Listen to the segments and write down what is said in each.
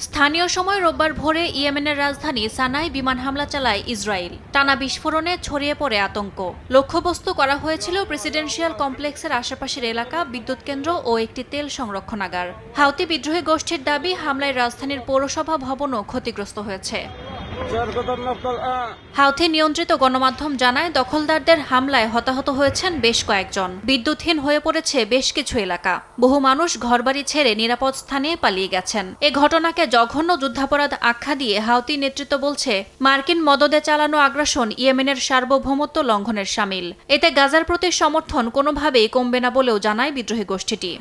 স্থানীয় সময় রোববার ভোরে ইয়েমেনের রাজধানী সানায় বিমান হামলা চালায় ইসরায়েল। টানা বিস্ফোরণে ছড়িয়ে পড়ে আতঙ্ক। লক্ষ্যবস্তু করা হয়েছিল প্রেসিডেন্সিয়াল কমপ্লেক্সের আশেপাশের এলাকা, বিদ্যুৎ কেন্দ্র ও একটি তেল সংরক্ষণাগার। হাউতি বিদ্রোহী গোষ্ঠীর দাবি, হামলায় রাজধানীর পৌরসভা ভবনও ক্ষতিগ্রস্ত হয়েছে। হাউথি নিয়ন্ত্রিত গণমাধ্যম জানায়, দখলদারদের হামলায় হতাহত হয়েছেন বেশ কয়েকজন। বিদ্যুৎহীন হয়ে পড়েছে বেশ কিছু এলাকা। বহু মানুষ ঘরবাড়ি ছেড়ে নিরাপদ স্থানে পালিয়ে গেছেন। এ ঘটনাকে জঘন্য যুদ্ধাপরাধ আখ্যা দিয়ে হাউতি নেতৃত্ব বলছে, মার্কিন মদদে চালানো আগ্রাসন ইয়েমেনের সার্বভৌমত্ব লঙ্ঘনের শামিল। এতে গাজার প্রতি সমর্থন কোনোভাবেই কমবে না বলেও জানায় বিদ্রোহী গোষ্ঠীটি।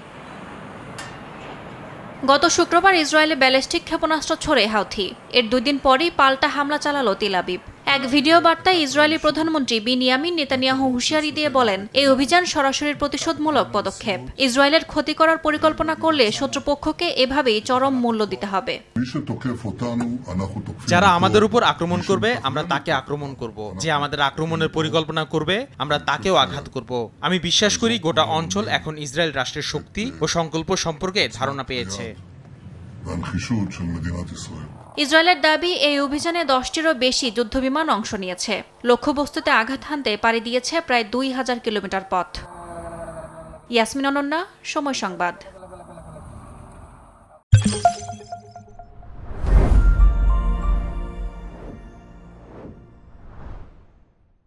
গত শুক্রবার ইসরায়েলে ব্যালিস্টিক ক্ষেপণাস্ত্র ছোড়ে হাউথি। এর 2 দিন পরই পাল্টা হামলা চালালো তেল আবিব। এক ভিডিও বার্তায় ইসরায়েলি প্রধানমন্ত্রী বিনিয়ামিন নেতানিয়াহু হুঁশিয়ারি দিয়ে বলেন, এই অভিযান সরাসরি প্রতিশোধমূলক পদক্ষেপ। ইসরায়েলের ক্ষতি করার পরিকল্পনা করলে শত্রুপক্ষকে এভাবেই চরম মূল্য দিতে হবে। যারা আমাদের উপর আক্রমণ করবে, আমরা তাকে আক্রমণ করব। যে আমাদের আক্রমণের পরিকল্পনা করবে, আমরা তাকেও আঘাত করব। আমি বিশ্বাস করি গোটা অঞ্চল এখন ইসরায়েল রাষ্ট্রের শক্তি ও সংকল্প সম্পর্কে ধারণা পেয়েছে। ইসরায়েলের দাবি, এই অভিযানে 10টিরও বেশি যুদ্ধবিমান অংশ নিয়েছে। লক্ষ্যবস্তুতে আঘাত হানতে পাড়ি দিয়েছে প্রায় 2000 কিলোমিটার পথ। ইয়াসমিন অনন্যা, সময় সংবাদ।